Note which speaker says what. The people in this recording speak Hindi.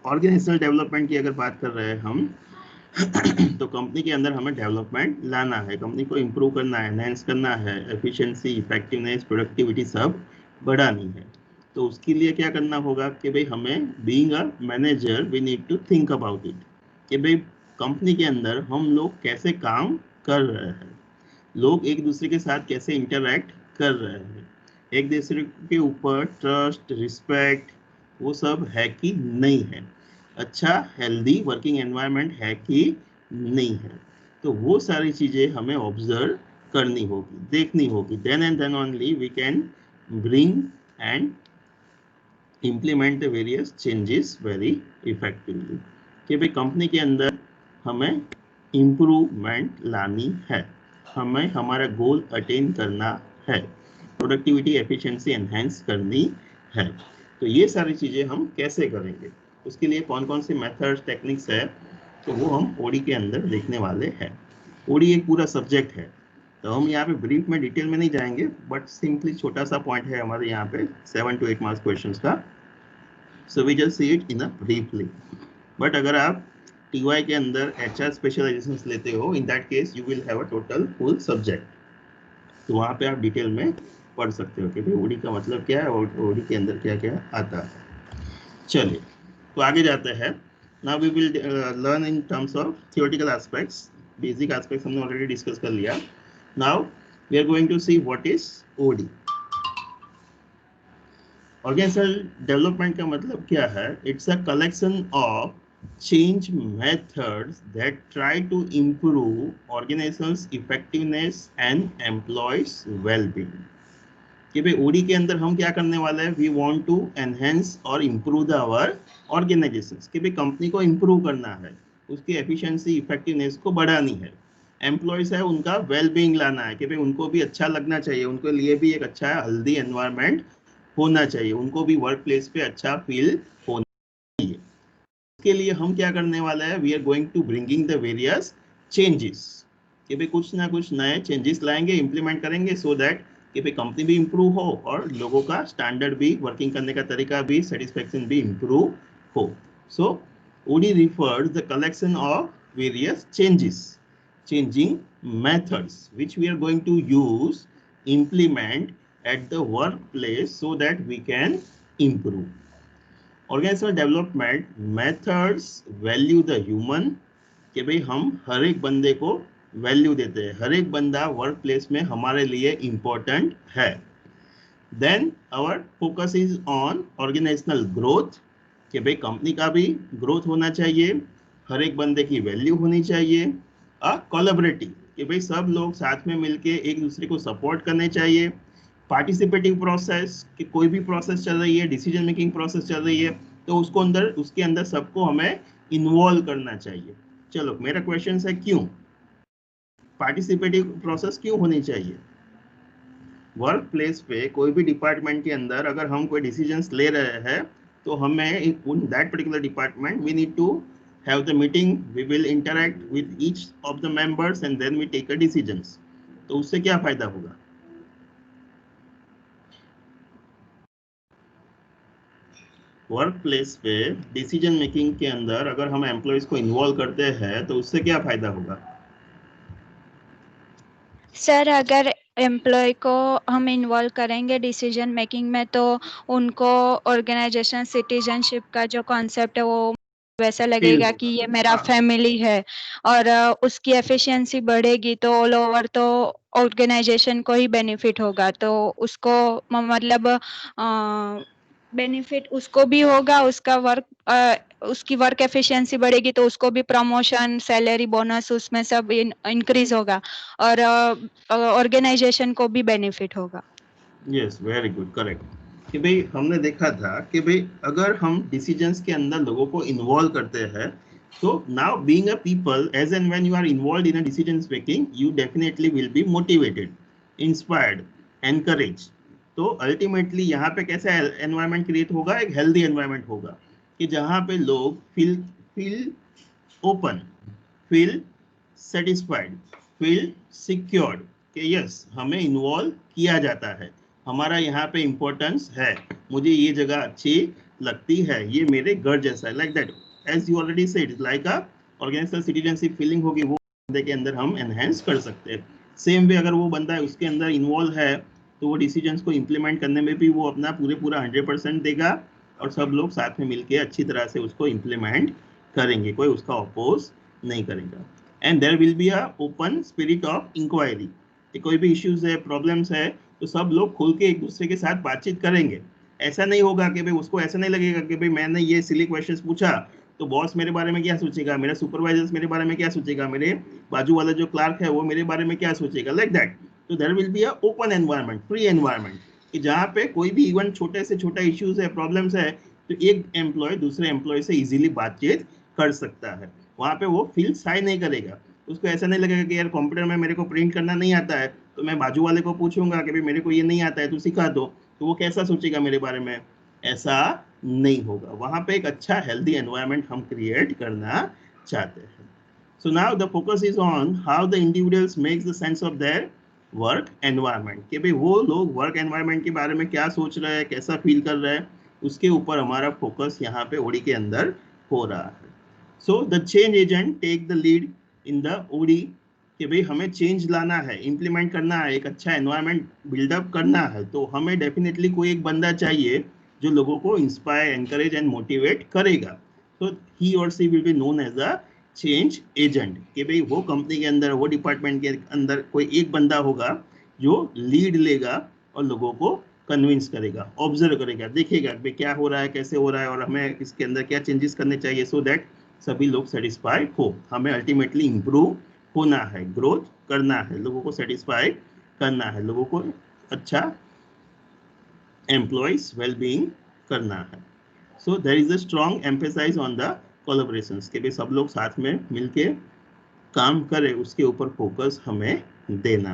Speaker 1: ऑर्गेनाइजेशनल डेवलपमेंट की अगर बात कर रहे हैं हम तो कंपनी के अंदर हमें डेवलपमेंट लाना है, कंपनी को इम्प्रूव करना है, एनहेंस करना है, एफिशिएंसी, इफेक्टिवनेस, प्रोडक्टिविटी सब बढ़ानी है। तो उसके लिए क्या करना होगा कि भाई हमें being a manager we need to think about it कि भाई कंपनी के अंदर हम लोग कैसे काम कर रहे हैं, लोग एक दूसरे के साथ कैसे इंटरैक्ट कर रहे हैं, एक दूसरे के ऊपर ट्रस्ट, रिस्पेक्ट, वो सब है कि नहीं है, अच्छा हेल्दी वर्किंग एनवायरनमेंट है कि नहीं है। तो वो सारी चीज़ें हमें ऑब्जर्व करनी होगी, देखनी होगी। Then and then only we can bring and implement the various changes very effectively कि भाई कंपनी के अंदर हमें इम्प्रूवमेंट लानी है, हमें हमारा गोल अटेन करना है, प्रोडक्टिविटी एफिशिएंसी एनहेंस करनी है। तो ये सारी चीज़ें हम कैसे करेंगे, उसके लिए कौन कौन सी मेथड्स, टेक्निक्स है, तो वो हम ओडी के अंदर देखने वाले हैं। ओडी एक पूरा सब्जेक्ट है, तो हम यहाँ पे ब्रीफ में डिटेल में नहीं जाएंगे, बट सिंपली छोटा सा पॉइंट है हमारे यहाँ पे 7 to 8 मार्क्स क्वेश्चंस का। So we just see it in a briefly. But अगर आप टीवाई के अंदर एचआर स्पेशलाइजेशंस लेते हो, in that case you will have a total full subject, तो वहाँ पे आप डिटेल में पढ़ सकते हो कि भाई ओडी का मतलब क्या है और ओडी के अंदर क्या क्या आता है। चलिए तो आगे जाते हैं। Now we will learn in terms of theoretical aspects. Basic aspects हमने ऑलरेडी डिस्कस कर लिया। Now we are going to see what is OD. Organisational development का मतलब क्या है? It's a collection of change methods that try to improve organization's effectiveness and employees well-being। कि भाई ओडी के अंदर हम क्या करने वाले हैं? वी वांट टू एनहेंस और इम्प्रूव द आवर ऑर्गेनाइजेशंस, कि भाई कंपनी को इम्प्रूव करना है, उसकी एफिशिएंसी, इफेक्टिवनेस को बढ़ानी है। एम्प्लॉयज है उनका वेल-बीइंग लाना है, कि भाई उनको भी अच्छा लगना चाहिए, उनके लिए भी एक अच्छा हेल्दी एनवायरनमेंट होना चाहिए, उनको भी वर्क प्लेस पे अच्छा फील होना चाहिए। इसके लिए हम क्या करने वाले हैं? We are going to bringing the various changes, कि भाई कुछ ना कुछ नए चेंजेस लाएंगे, इंप्लीमेंट करेंगे, सो दैट कि भाई कंपनी भी इंप्रूव हो और लोगों का स्टैंडर्ड भी, वर्किंग करने का तरीका भी, सेटिस्फेक्शन भी इंप्रूव हो। So OD refers the collection of various changes, changing methods which we are going to use, implement at the workplace so that we can improve। Organisational development methods value the human, कि भाई हम हर एक बंदे को वैल्यू देते हैं, हर एक बंदा वर्क प्लेस में हमारे लिए इम्पोर्टेंट है। Then our focus is on organisational growth, कि भाई कंपनी का भी ग्रोथ होना चाहिए, हर एक बंदे की वैल्यू होनी चाहिए। अ कोलैबोरेटिव, कि भाई सब लोग साथ में मिलके एक दूसरे को सपोर्ट करने चाहिए। पार्टिसिपेटिव प्रोसेस, कि कोई भी प्रोसेस चल रही है, डिसीजन मेकिंग प्रोसेस चल रही है, तो उसके अंदर सबको हमें इन्वॉल्व करना चाहिए। चलो मेरा क्वेश्चन है, क्यों पार्टिसिपेटिव प्रोसेस क्यों होनी चाहिए? वर्क प्लेस पे कोई भी डिपार्टमेंट के अंदर अगर हम कोई डिसीजंस ले रहे हैं, तो हमें in that particular department we need to have the meeting, we will interact with each of the members and then we take a decisions। तो उससे क्या फायदा होगा? वर्क प्लेस पे डिसीजन मेकिंग के अंदर अगर हम एम्प्लॉयज को इन्वॉल्व करते हैं, तो उससे क्या फायदा होगा?
Speaker 2: सर अगर एम्प्लॉय को हम इन्वॉल्व करेंगे डिसीजन मेकिंग में, तो उनको ऑर्गेनाइजेशन सिटीजनशिप का जो कॉन्सेप्ट है वो वैसा
Speaker 1: फील
Speaker 2: लगेगा कि
Speaker 1: होगा।
Speaker 2: ये मेरा
Speaker 1: हाँ,
Speaker 2: फैमिली है। और उसकी एफिशिएंसी बढ़ेगी तो ऑल ओवर तो ऑर्गेनाइजेशन को ही बेनिफिट होगा। तो उसको मतलब बेनिफिट उसको भी होगा, उसकी वर्क एफिशिएंसी बढ़ेगी तो उसको भी प्रमोशन, सैलरी, बोनस उसमें सब इंक्रीज होगा और ऑर्गेनाइजेशन को भी बेनिफिट होगा।
Speaker 1: Yes, very good, correct. कि भाई हमने देखा था कि भाई अगर हम डिसीजंस के अंदर लोगों को इन्वॉल्व करते हैं, तो now being a people, as and when you are involved in a decision making, you definitely will be motivated, inspired, encourage. तो अल्टीमेटली यहाँ पे कैसा एनवायरनमेंट क्रिएट होगा? एक हेल्दी एनवायरनमेंट होगा, कि जहाँ पे लोग feel feel open, feel satisfied, feel secured, कि यस हमें इन्वॉल्व किया जाता है, हमारा यहाँ पे इम्पोर्टेंस है, मुझे ये जगह अच्छी लगती है, ये मेरे घर जैसा है, like that as you already said, like a organisational citizenship feeling होगी, वो बंदे के अंदर हम एनहेंस कर सकते हैं। सेम वे अगर वो बंदा उसके अंदर इन्वॉल्व है तो वो डिसीजंस को इम्प्लीमेंट करने में भी वो अपना पूरा 100% देगा और सब लोग साथ में मिलके अच्छी तरह से उसको इम्प्लीमेंट करेंगे, कोई उसका अपोज नहीं करेगा। And there will be a open spirit of inquiry, कोई भी इश्यूज है, प्रॉब्लम्स है, तो सब लोग खुल के एक दूसरे के साथ बातचीत करेंगे। ऐसा नहीं होगा कि भाई उसको ऐसा नहीं लगेगा कि भाई मैंने ये सिली क्वेश्चंस पूछा तो बॉस मेरे बारे में क्या सोचेगा, मेरा सुपरवाइजर्स मेरे बारे में क्या सोचेगा, मेरे बाजू वाला जो क्लार्क है वो मेरे बारे में क्या सोचेगा, लाइक दैट। तो there will be a open environment, free environment, कि जहाँ पे कोई भी इवन छोटे से छोटा इश्यूज है, प्रॉब्लम्स है, तो एक एम्प्लॉय दूसरे एम्प्लॉय से इजीली बातचीत कर सकता है। वहाँ पे वो फील शाय नहीं करेगा, उसको ऐसा नहीं लगेगा कि यार कंप्यूटर में मेरे को प्रिंट करना नहीं आता है तो मैं बाजू वाले को पूछूंगा कि भाई मेरे को ये नहीं आता है, तू सिखा दो, तो वो कैसा सोचेगा मेरे बारे में, ऐसा नहीं होगा। वहां पे एक अच्छा हेल्दी एनवायरनमेंट हम क्रिएट करना चाहते हैं। So now the focus is on how the individuals makes the sense of their work environment, कि भाई वो लोग वर्क एनवायरनमेंट के बारे में क्या सोच रहे हैं, कैसा फील कर रहे हैं, उसके ऊपर हमारा फोकस यहाँ पे ओडी के अंदर हो रहा है। So the change agent take the lead in the OD, कि भाई हमें चेंज लाना है, इम्प्लीमेंट करना है, एक अच्छा एनवायरनमेंट बिल्डअप करना है, तो हमें डेफिनेटली कोई एक बंदा चाहिए जो लोगों को इंस्पायर, एनकरेज एंड मोटिवेट करेगा। तो ही और she will be known as a change agent, कि भाई वो कंपनी के अंदर, वो डिपार्टमेंट के अंदर कोई एक बंदा होगा जो लीड लेगा और लोगों को कन्विंस करेगा, ऑब्जर्व करेगा, देखेगा भाई क्या हो रहा है, कैसे हो रहा है और हमें इसके अंदर क्या चेंजेस करने चाहिए, सो दैट सभी लोग सेटिस्फाई हो। हमें अल्टीमेटली इंप्रूव होना है, ग्रोथ करना है, लोगों को सेटिस्फाई करना है, लोगों को अच्छा एम्प्लॉइज वेलबींग करना है। So there is a strong emphasise on the collaborations, के भी सब लोग साथ में मिलके काम करें, उसके ऊपर फोकस हमें देना